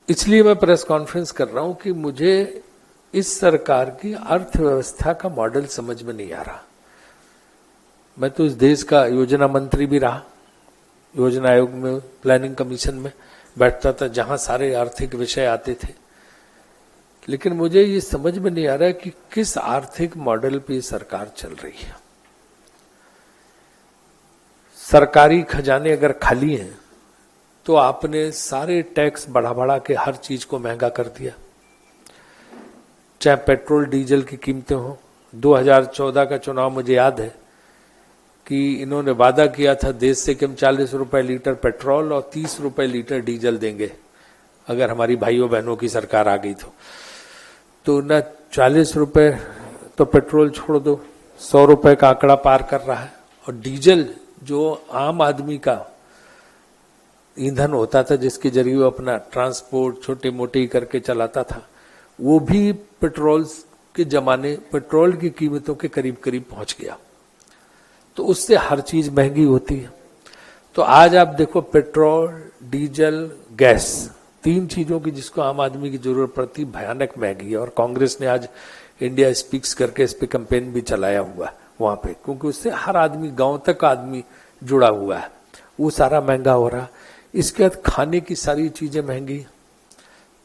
इसलिए मैं press conference कर रहा हूं कि मुझे इस सरकार की अर्थव्यवस्था का मॉडल समझ में नहीं आ रहा। मैं तो इस देश का योजना मंत्री भी रहा, योजना आयोग में, प्लानिंग कमीशन में बैठता था जहां सारे आर्थिक विषय आते थे, लेकिन मुझे ये समझ में नहीं आ रहा है कि किस आर्थिक मॉडल पे सरकार चल रही है। सरकारी खजाने अगर खाली हैं तो आपने सारे टैक्स बढ़ा बढ़ा के हर चीज को महंगा कर दिया, चाहे पेट्रोल डीजल की कीमतें हो। 2014 का चुनाव मुझे याद है कि इन्होंने वादा किया था देश से कि हम 40 रुपए लीटर पेट्रोल और 30 रुपए लीटर डीजल देंगे अगर हमारी भाइयों बहनों की सरकार आ गई तो ना 40 रुपए तो पेट्रोल छोड़ दो, 100 रुपए का आंकड़ा पार कर रहा है। और डीजल जो आम आदमी का ईंधन होता था, जिसके जरिए वो अपना ट्रांसपोर्ट छोटे मोटे करके चलाता था, वो भी पेट्रोल के जमाने पेट्रोल की कीमतों के करीब करीब पहुंच गया। तो उससे हर चीज महंगी होती है। तो आज आप देखो, पेट्रोल, डीजल, गैस, तीन चीजों की जिसको आम आदमी की जरूरत पड़ती, भयानक महंगी है। और कांग्रेस ने आज इंडिया स्पीक्स करके इस पे कैंपेन भी चलाया हुआ वहां पे, क्योंकि उससे हर आदमी, गांव तक आदमी जुड़ा हुआ है। वो सारा महंगा हो रहा। इसके बाद खाने की सारी चीजें महंगी,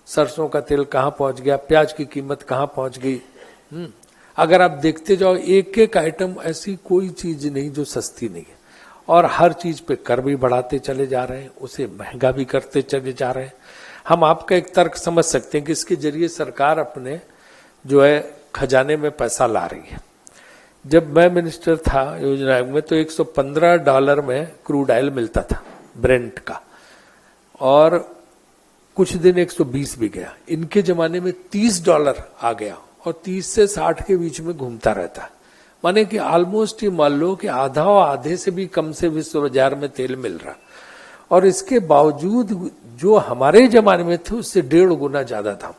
सरसों का तेल कहां पहुंच गया, प्याज की कीमत कहां पहुंच गई। अगर आप देखते जाओ एक एक आइटम, ऐसी कोई चीज नहीं जो सस्ती नहीं है। और हर चीज पे कर भी बढ़ाते चले जा रहे हैं, उसे महंगा भी करते चले जा रहे हैं। हम आपका एक तर्क समझ सकते हैं कि इसके जरिए सरकार अपने जो है खजाने में पैसा ला रही है। जब मैं मिनिस्टर था योजना आयोग में तो $115 में क्रूड ऑयल मिलता था ब्रेंट का, और कुछ दिन 120 भी गया। इनके जमाने में $30 आ गया और 30 से 60 के बीच में घूमता रहता है। माने कि ऑलमोस्ट ये मान लो कि आधा और आधे से भी कम से विश्व बाजार में तेल मिल रहा। और इसके बावजूद जो हमारे जमाने में थे उससे 1.5 गुना ज्यादा था।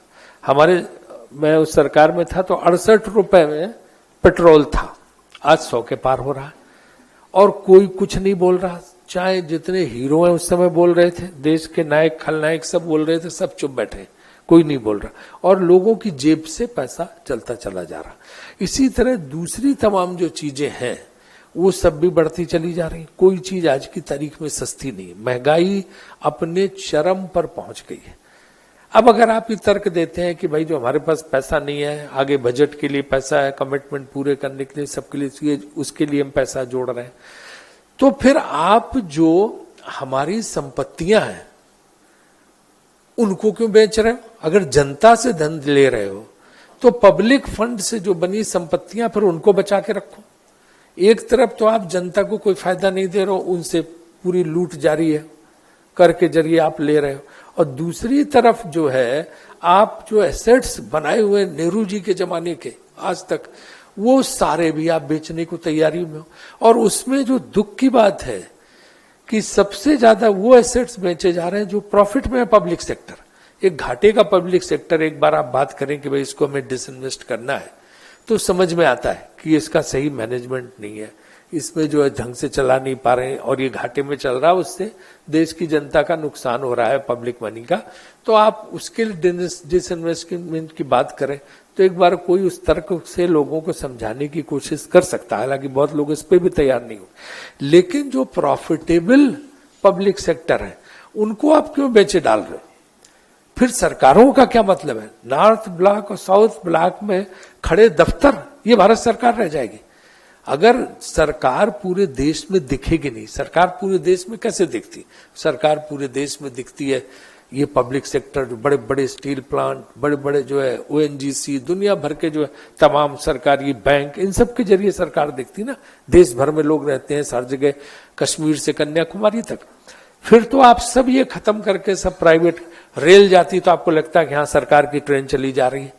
मैं उस सरकार में था तो 68 रुपए में पेट्रोल था, आज 100 के पार हो रहा है। और कोई कुछ नहीं बोल रहा, चाहे जितने हीरो हैं उस समय बोल रहे थे, देश के नायक खलनायक सब बोल रहे थे, सब चुप बैठे, कोई नहीं बोल रहा। और लोगों की जेब से पैसा चलता चला जा रहा। इसी तरह दूसरी तमाम जो चीजें हैं वो सब भी बढ़ती चली जा रही। कोई चीज आज की तारीख में सस्ती नहीं। महंगाई अपने चरम पर पहुंच गई है। अब अगर आप ये तर्क देते हैं कि भाई जो हमारे पास पैसा नहीं है, आगे बजट के लिए पैसा है, कमिटमेंट पूरे करने के लिए, सबके लिए, उसके लिए हम पैसा जोड़ रहे हैं, तो फिर आप जो हमारी संपत्तियां हैं उनको क्यों बेच रहे हो? अगर जनता से धन ले रहे हो तो पब्लिक फंड से जो बनी संपत्तियां फिर उनको बचा के रखो। एक तरफ तो आप जनता को कोई फायदा नहीं दे रहे हो, उनसे पूरी लूट जारी है, कर के जरिए आप ले रहे हो। और दूसरी तरफ जो है आप जो एसेट्स बनाए हुए नेहरू जी के जमाने के आज तक, वो सारे भी आप बेचने को तैयारी में हो। और उसमें जो दुख की बात है कि सबसे ज्यादा वो एसेट्स बेचे जा रहे हैं जो प्रॉफिट में है पब्लिक सेक्टर। एक घाटे का पब्लिक सेक्टर, एक बार आप बात करें कि भाई इसको हमें डिसइन्वेस्ट करना है तो समझ में आता है कि इसका सही मैनेजमेंट नहीं है, इसमें जो है ढंग से चला नहीं पा रहे हैं और ये घाटे में चल रहा है, उससे देश की जनता का नुकसान हो रहा है पब्लिक मनी का। तो आप उसके लिए डिसइन्वेस्टमेंट की बात करें तो एक बार कोई उस तर्क से लोगों को समझाने की कोशिश कर सकता है, हालांकि बहुत लोग इस पे भी तैयार नहीं हो। लेकिन जो प्रॉफिटेबल पब्लिक सेक्टर है उनको आप क्यों बेचे डाल रहे हो? फिर सरकारों का क्या मतलब है? नॉर्थ ब्लॉक और साउथ ब्लॉक में खड़े दफ्तर, ये भारत सरकार रह जाएगी। अगर सरकार पूरे देश में दिखेगी नहीं, सरकार पूरे देश में कैसे दिखती? सरकार पूरे देश में दिखती है ये पब्लिक सेक्टर, बड़े बड़े स्टील प्लांट, बड़े बड़े जो है ओएनजीसी, दुनिया भर के जो है तमाम सरकारी बैंक, इन सब के जरिए सरकार दिखती ना। देश भर में लोग रहते हैं, हर जगह, कश्मीर से कन्याकुमारी तक। फिर तो आप सब ये खत्म करके सब प्राइवेट, रेल जाती तो आपको लगता है कि हाँ सरकार की ट्रेन चली जा रही है।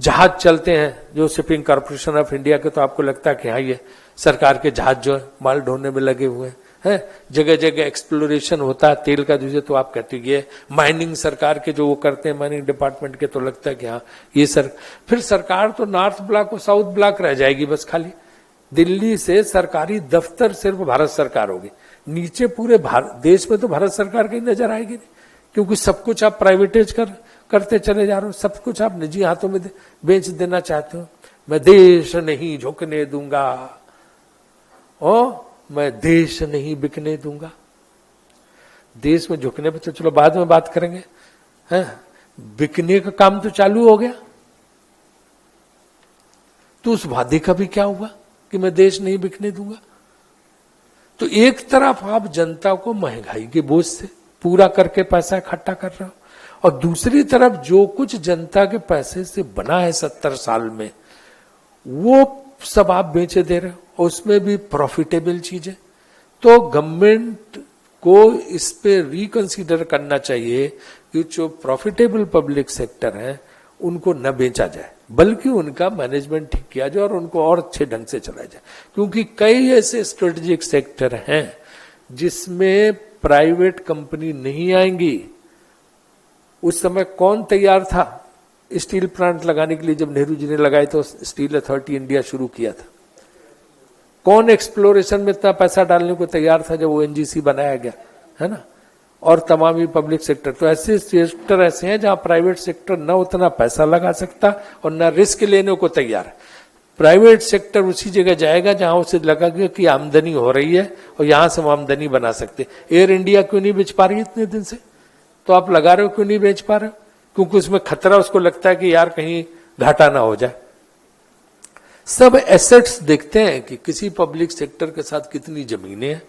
जहाज चलते हैं जो शिपिंग कॉर्पोरेशन ऑफ इंडिया के, तो आपको लगता है कि हाँ ये सरकार के जहाज जो है माल ढोने में लगे हुए हैं। जगह जगह एक्सप्लोरेशन होता है तेल का, दूसरे तो आप कहते हैं माइनिंग सरकार के जो वो करते हैं माइनिंग डिपार्टमेंट के, तो लगता है कि हाँ ये फिर सरकार तो नॉर्थ ब्लॉक और साउथ ब्लॉक रह जाएगी बस खाली। दिल्ली से सरकारी दफ्तर सिर्फ भारत सरकार होगी, नीचे पूरे देश में तो भारत सरकार की नजर आएगी नहीं, क्योंकि सब कुछ आप प्राइवेटाइज करते चले जा रहे हो, सब कुछ आप निजी हाथों में बेच देना चाहते हो। मैं देश नहीं झुकने दूंगा, ओ मैं देश नहीं बिकने दूंगा। देश में झुकने पे तो चलो बाद में बात करेंगे, हैं? बिकने का काम तो चालू हो गया, तो उस वादे का भी क्या हुआ कि मैं देश नहीं बिकने दूंगा? तो एक तरफ आप जनता को महंगाई के बोझ से पूरा करके पैसा इकट्ठा कर रहे हो, और दूसरी तरफ जो कुछ जनता के पैसे से बना है 70 साल में, वो सब आप बेचे दे रहे हो, और उसमें भी प्रॉफिटेबल चीजें। तो गवर्नमेंट को इस पे रिकंसीडर करना चाहिए कि जो प्रॉफिटेबल पब्लिक सेक्टर है उनको न बेचा जाए, बल्कि उनका मैनेजमेंट ठीक किया जाए और उनको और अच्छे ढंग से चलाया जाए। क्योंकि कई ऐसे स्ट्रेटेजिक सेक्टर हैं जिसमें प्राइवेट कंपनी नहीं आएंगी। उस समय कौन तैयार था स्टील प्लांट लगाने के लिए? जब नेहरू जी ने लगाए तो स्टील अथॉरिटी इंडिया शुरू किया था। कौन एक्सप्लोरेशन में इतना पैसा डालने को तैयार था जब ओएनजीसी बनाया गया, है ना? और तमाम ही पब्लिक सेक्टर। तो ऐसे सेक्टर ऐसे हैं जहां प्राइवेट सेक्टर न उतना पैसा लगा सकता और न रिस्क लेने को तैयार है। प्राइवेट सेक्टर उसी जगह जाएगा जहां उसे लगेगा कि आमदनी हो रही है और यहां से हम आमदनी बना सकते। एयर इंडिया क्यों नहीं बेच पा रही इतने दिन से? तो आप लगा रहे हो, क्यों नहीं बेच पा रहे हो? क्योंकि उसमें खतरा, उसको लगता है कि यार कहीं घाटा ना हो जाए। सब एसेट्स देखते हैं कि किसी पब्लिक सेक्टर के साथ कितनी जमीनें हैं,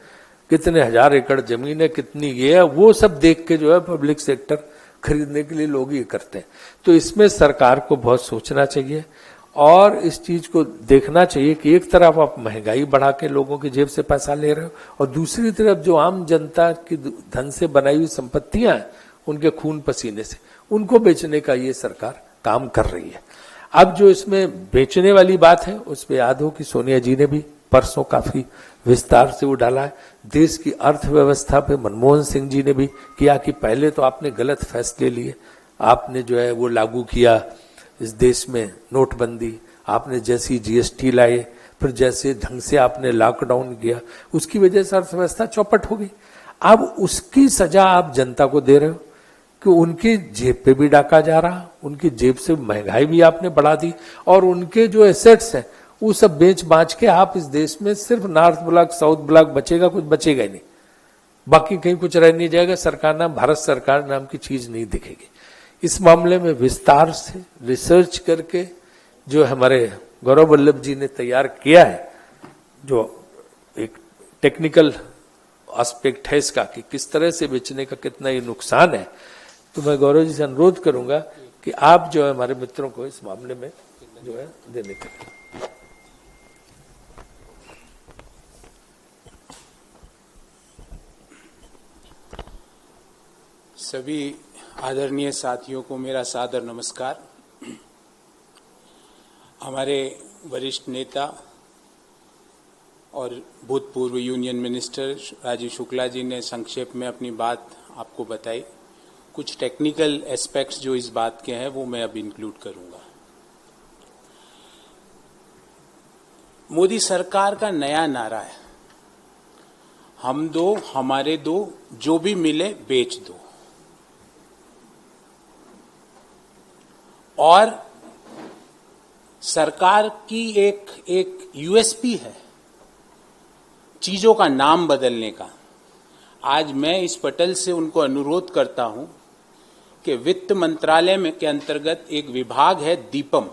कितने हजार एकड़ जमीन है, कितनी ये है, वो सब देख के जो है पब्लिक सेक्टर खरीदने के लिए लोग ये करते हैं। तो इसमें सरकार को बहुत सोचना चाहिए और इस चीज को देखना चाहिए कि एक तरफ आप महंगाई बढ़ा के लोगों की जेब से पैसा ले रहे हो, और दूसरी तरफ जो आम जनता की धन से बनाई हुई संपत्तियां हैं उनके खून पसीने से, उनको बेचने का ये सरकार काम कर रही है। अब जो इसमें बेचने वाली बात है उस पर याद हो कि सोनिया जी ने भी परसों काफी विस्तार से वो डाला है। देश की अर्थव्यवस्था पे मनमोहन सिंह जी ने भी किया कि पहले तो आपने गलत फैसले लिए, आपने जो है वो लागू किया इस देश में नोटबंदी, आपने जैसी जीएसटी लाए, फिर जैसे ढंग से आपने लॉकडाउन किया, उसकी वजह से अर्थव्यवस्था चौपट हो गई। अब उसकी सजा आप जनता को दे रहे हो कि उनकी जेब पे भी डाका जा रहा, उनकी जेब से महंगाई भी आपने बढ़ा दी, और उनके जो एसेट्स हैं वो सब बेच बांच के आप इस देश में सिर्फ नॉर्थ ब्लॉक साउथ ब्लॉक बचेगा, कुछ बचेगा ही नहीं, बाकी कहीं कुछ रह नहीं जाएगा। सरकार नाम भारत सरकार नाम की चीज नहीं दिखेगी। इस मामले में विस्तार से रिसर्च करके जो हमारे गौरव वल्लभ जी ने तैयार किया है, जो एक टेक्निकल एस्पेक्ट है इसका कि किस तरह से बेचने का कितना ये नुकसान है, तो मैं गौरव जी से अनुरोध करूंगा कि आप जो है हमारे मित्रों को इस मामले में जो है देने के लिए। सभी आदरणीय साथियों को मेरा सादर नमस्कार। हमारे वरिष्ठ नेता और भूतपूर्व यूनियन मिनिस्टर राजीव शुक्ला जी ने संक्षेप में अपनी बात आपको बताई। कुछ टेक्निकल एस्पेक्ट्स जो इस बात के हैं वो मैं अब इंक्लूड करूंगा। मोदी सरकार का नया नारा है, हम दो हमारे दो, जो भी मिले बेच दो। और सरकार की एक यूएसपी है चीजों का नाम बदलने का। आज मैं इस पटल से उनको अनुरोध करता हूं कि वित्त मंत्रालय में के अंतर्गत एक विभाग है दीपम,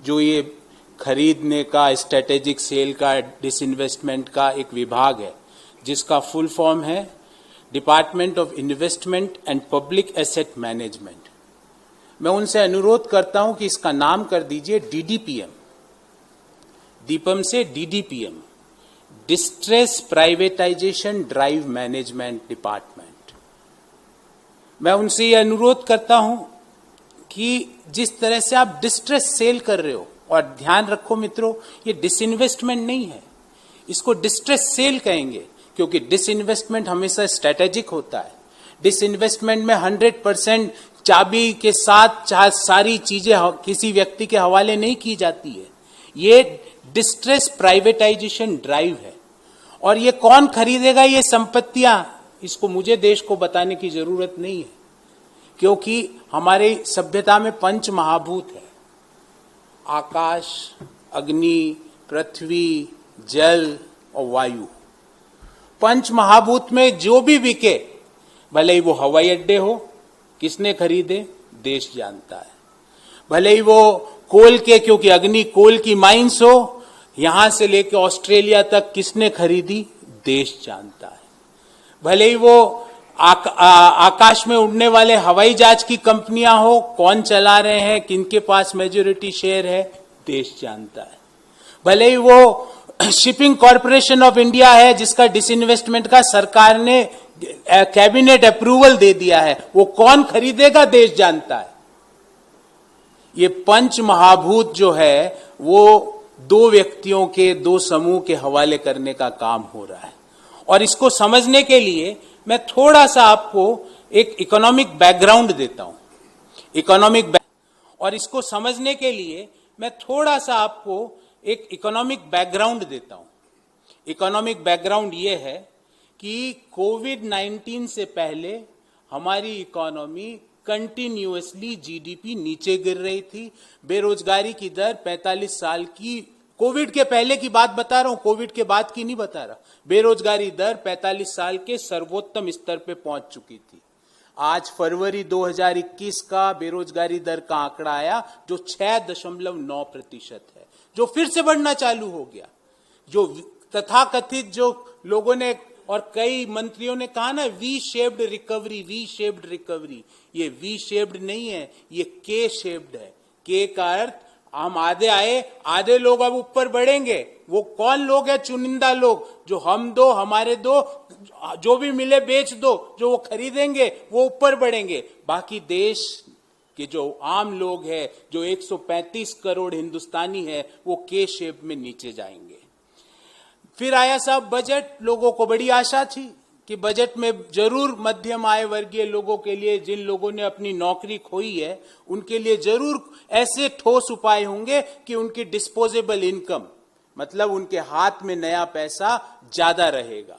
जो ये खरीदने का, स्ट्रेटेजिक सेल का, डिसइन्वेस्टमेंट का एक विभाग है, जिसका फुल फॉर्म है department of investment and public asset management. मैं उनसे अनुरोध करता हूं कि इसका नाम कर दीजिए डीडीपीएम, दीपम से DDPM, distress privatisation drive management department. मैं उनसे ये अनुरोध करता हूं कि जिस तरह से आप डिस्ट्रेस सेल कर रहे हो, और ध्यान रखो मित्रों, ये डिसइन्वेस्टमेंट नहीं है, इसको डिस्ट्रेस सेल कहेंगे, क्योंकि डिसइन्वेस्टमेंट हमेशा स्ट्रेटेजिक होता है। डिसइन्वेस्टमेंट में 100% चाबी के साथ सारी चीजें किसी व्यक्ति के हवाले नहीं की जाती है। ये डिस्ट्रेस प्राइवेटाइजेशन ड्राइव है। और ये कौन खरीदेगा ये संपत्तियां, इसको मुझे देश को बताने की जरूरत नहीं है, क्योंकि हमारे सभ्यता में पंच महाभूत है, आकाश, अग्नि, पृथ्वी, जल और वायु। पंच महाभूत में जो भी बिके, भले ही वो हवाई अड्डे हो, किसने खरीदे, देश जानता है। भले ही वो कोल के, क्योंकि अग्नि कोल की माइंस हो, यहां से लेकर ऑस्ट्रेलिया तक किसने खरीदी, देश जानता है। भले ही वो आकाश में उड़ने वाले हवाई जहाज की कंपनियां हो, कौन चला रहे हैं, किनके पास मेजॉरिटी शेयर है, देश जानता है। भले ही वो शिपिंग कॉरपोरेशन ऑफ इंडिया है, जिसका डिसइन्वेस्टमेंट का सरकार ने कैबिनेट अप्रूवल दे दिया है, वो कौन खरीदेगा, देश जानता है। ये पंच महाभूत जो है वो दो व्यक्तियों के, दो समूह के हवाले करने का काम हो रहा है। और इसको समझने के लिए मैं थोड़ा सा आपको एक इकोनॉमिक बैकग्राउंड देता हूं। और इसको समझने के लिए मैं थोड़ा सा आपको एक इकोनॉमिक बैकग्राउंड देता हूं। इकोनॉमिक बैकग्राउंड ये है कि कोविड-19 से पहले हमारी इकोनॉमी कंटिन्यूअसली जीडीपी नीचे गिर रही थी। बेरोजगारी की दर 45 साल की, कोविड के पहले की बात बता रहा हूं, कोविड के बाद की नहीं बता रहा। बेरोजगारी दर 45 साल के सर्वोत्तम स्तर पे पहुंच चुकी थी। आज फरवरी 2021 का बेरोजगारी दर का आंकड़ा आया जो 6.9% है, जो फिर से बढ़ना चालू हो गया। जो तथाकथित जो लोगों ने और कई मंत्रियों ने कहा ना, वी शेप्ड रिकवरी, ये वी शेप्ड नहीं है, ये के शेप्ड है। के का अर्थ हम आधे आए, आधे लोग अब ऊपर बढ़ेंगे। वो कौन लोग हैं, चुनिंदा लोग, जो हम दो, हमारे दो, जो भी मिले बेच दो, जो वो खरीदेंगे वो ऊपर बढ़ेंगे। बाकी देश के जो आम लोग हैं, जो 135 करोड़ हिंदुस्तानी है, वो के शेप में नीचे जाएंगे। फिर आया साहब बजट। लोगों को बड़ी आशा थी कि बजट में जरूर मध्यम आय वर्गीय लोगों के लिए, जिन लोगों ने अपनी नौकरी खोई है, उनके लिए जरूर ऐसे ठोस उपाय होंगे कि उनकी डिस्पोजेबल इनकम, मतलब उनके हाथ में नया पैसा ज्यादा रहेगा।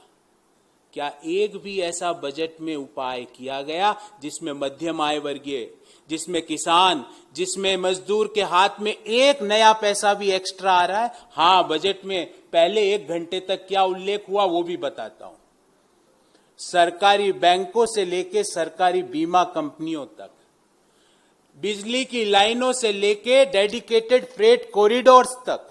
क्या एक भी ऐसा बजट में उपाय किया गया जिसमें मध्यम आय वर्गीय, जिसमें किसान, जिसमें मजदूर के हाथ में एक नया पैसा भी एक्स्ट्रा आ रहा है? हां, बजट में पहले 1 घंटे तक क्या उल्लेख हुआ वो भी बताता हूं। सरकारी बैंकों से लेके सरकारी बीमा कंपनियों तक, बिजली की लाइनों से लेके डेडिकेटेड फ्रेट कॉरिडोर्स तक,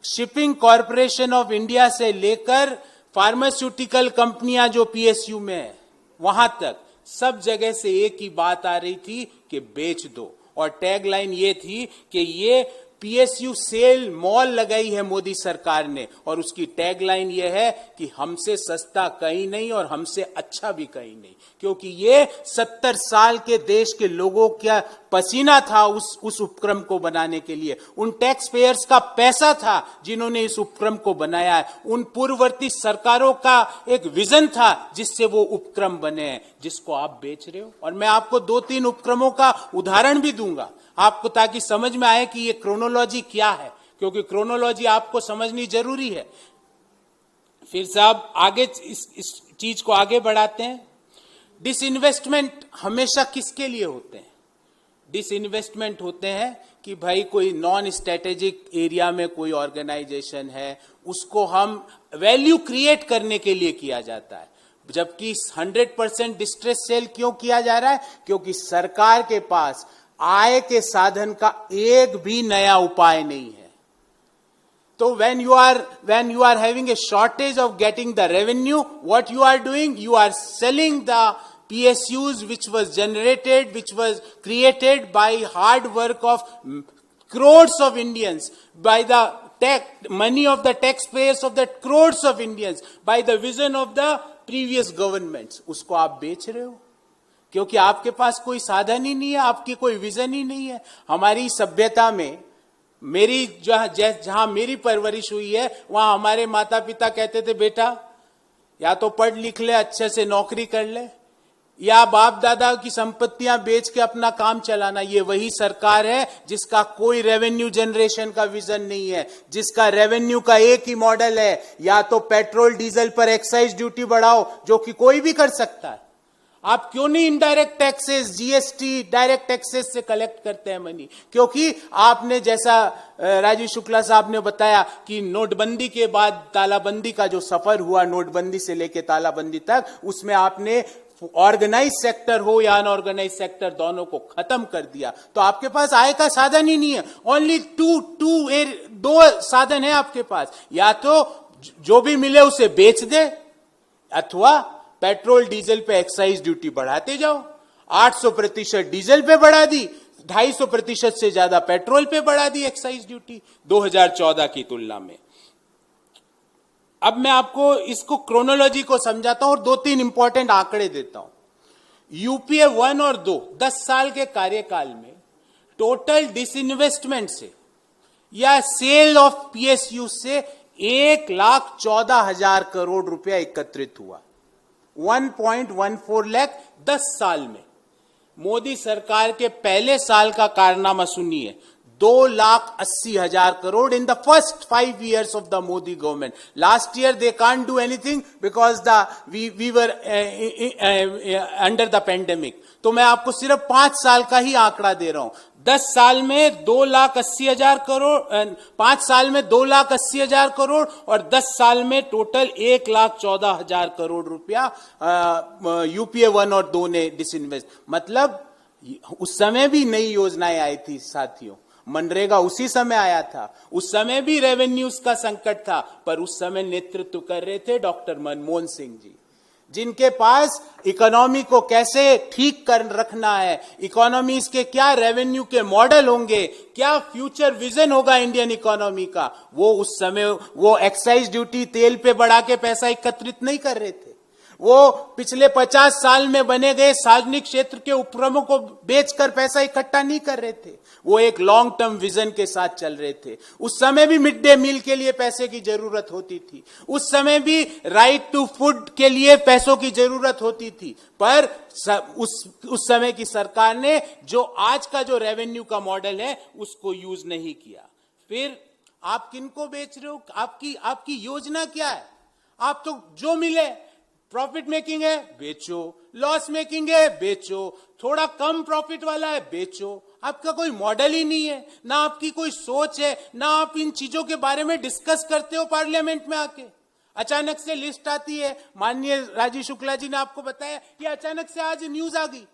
शिपिंग कॉरपोरेशन ऑफ इंडिया से लेकर फार्मास्यूटिकल कंपनियां जो पीएसयू में है वहां तक, सब जगह से एक ही बात आ रही थी कि बेच दो। और टैगलाइन ये थी कि ये पीएसयू सेल मॉल लगाई है मोदी सरकार ने, और उसकी टैगलाइन ये है कि हमसे सस्ता कहीं नहीं और हमसे अच्छा भी कहीं नहीं, क्योंकि ये 70 साल के देश के लोगों का पसीना था उस उपक्रम को बनाने के लिए। उन टैक्स पेयर्स का पैसा था जिन्होंने इस उपक्रम को बनाया है। उन पूर्ववर्ती सरकारों का एक विजन था जिससे वो उपक्रम बने हैं, जिसको आप बेच रहे हो। और मैं आपको 2-3 उपक्रमों का उदाहरण भी दूंगा आपको, ताकि समझ में आए कि ये क्रोनोलॉजी क्या है, क्योंकि क्रोनोलॉजी आपको समझनी जरूरी है। फिर साहब आगे इस चीज को आगे बढ़ाते हैं। डिसइन्वेस्टमेंट हमेशा किसके लिए होते हैं? डिसइन्वेस्टमेंट होते हैं कि भाई कोई नॉन स्ट्रेटेजिक एरिया में कोई ऑर्गेनाइजेशन है, उसको हम वैल्यू क्रिएट करने के लिए किया जाता है। जबकि 100% डिस्ट्रेस सेल क्यों किया जा रहा है? क्योंकि सरकार के पास आय के साधन का एक भी नया उपाय नहीं है। तो when you are having a shortage of getting the revenue, what you are doing, you are selling the PSUs which was generated, which was created by hard work of crores of Indians, by the money of the taxpayers of the crores of Indians, by the vision of the previous governments. उसको आप बेच रहे हो क्योंकि आपके पास कोई साधन ही नहीं है, आपकी कोई विजन ही नहीं है। हमारी सभ्यता में, मेरी जहां मेरी परवरिश हुई है, वहां हमारे माता पिता कहते थे, बेटा या तो पढ़ लिख ले, अच्छे से नौकरी कर ले, या बाप दादा की संपत्तियां बेच के अपना काम चलाना। ये वही सरकार है जिसका कोई रेवेन्यू जनरेशन का विजन नहीं है, जिसका रेवेन्यू का एक ही मॉडल है, या तो पेट्रोल डीजल पर एक्साइज ड्यूटी बढ़ाओ, जो कि कोई भी कर सकता है। आप क्यों नहीं indirect taxes, GST, direct taxes से कलेक्ट करते हैं मनी? क्योंकि आपने, जैसा राजीव शुक्ला साहब ने बताया कि नोटबंदी के बाद तालाबंदी का जो सफर हुआ, नोटबंदी से लेके तालाबंदी तक, उसमें आपने ऑर्गेनाइज सेक्टर हो या अनऑर्गेनाइज सेक्टर, दोनों को खत्म कर दिया। तो आपके पास आय का साधन ही नहीं है। ओनली दो साधन है आपके पास, या तो जो भी मिले उसे बेच दे, अथवा पेट्रोल डीजल पे एक्साइज ड्यूटी बढ़ाते जाओ। 800% डीजल पे बढ़ा दी, 250% से ज्यादा पेट्रोल पे बढ़ा दी एक्साइज ड्यूटी 2014 की तुलना में। अब मैं आपको इसको क्रोनोलॉजी को समझाता हूं और 2-3 इंपॉर्टेंट आंकड़े देता हूं। यूपीए 1 और 2 10 साल के कार्यकाल में टोटल डिसइन्वेस्टमेंट से या सेल ऑफ पीएसयू से 1,14,000 करोड़ रुपया एकत्रित हुआ। 1.14 लाख 10 साल में। मोदी सरकार के पहले साल का कारनामा सुनिए, 2,80,000 crore in the first 5 years of the Modi government. Last year they can't do anything because we were under the pandemic. तो मैं आपको सिर्फ 5 साल का ही आंकड़ा दे रहा हूं। 10 साल में 2,80,000 करोड़, 5 साल में 2,80,000 करोड़ और 10 साल में टोटल 1,14,000 करोड़ रुपया यूपीए 1 और 2 ने डिसइन्वेस्ट। मतलब उस समय भी नई योजनाएं आई थी साथियों, मनरेगा उसी समय आया था, उस समय भी रेवेन्यूज का संकट था, पर उस समय नेतृत्व कर रहे थे डॉक्टर मनमोहन सिंह जी, जिनके पास इकोनॉमी को कैसे ठीक कर रखना है, इकोनॉमीज के क्या रेवेन्यू के मॉडल होंगे, क्या फ्यूचर विजन होगा इंडियन इकोनॉमी का, वो उस समय वो एक्साइज ड्यूटी तेल पे बढ़ा के पैसा एकत्रित नहीं कर रहे थे। वो पिछले 50 साल में बने गए सार्वजनिक क्षेत्र के उपक्रमों को बेचकर पैसा इकट्ठा नहीं कर रहे थे। वो एक लॉन्ग टर्म विजन के साथ चल रहे थे। उस समय भी मिड डे मील के लिए पैसे की जरूरत होती थी, उस समय भी राइट टू फूड के लिए पैसों की जरूरत होती थी, पर उस समय की सरकार ने जो आज का जो रेवेन्यू का मॉडल है उसको यूज नहीं किया। फिर आप किनको बेच रहे हो? आपकी योजना क्या है? आप तो जो मिले, प्रॉफिट मेकिंग है बेचो, लॉस मेकिंग है बेचो, थोड़ा कम प्रॉफिट वाला है बेचो। आपका कोई मॉडल ही नहीं है, ना आपकी कोई सोच है, ना आप इन चीजों के बारे में डिस्कस करते हो पार्लियामेंट में आके। अचानक से लिस्ट आती है, माननीय राजीव शुक्ला जी ने आपको बताया कि अचानक से आज न्यूज आ गई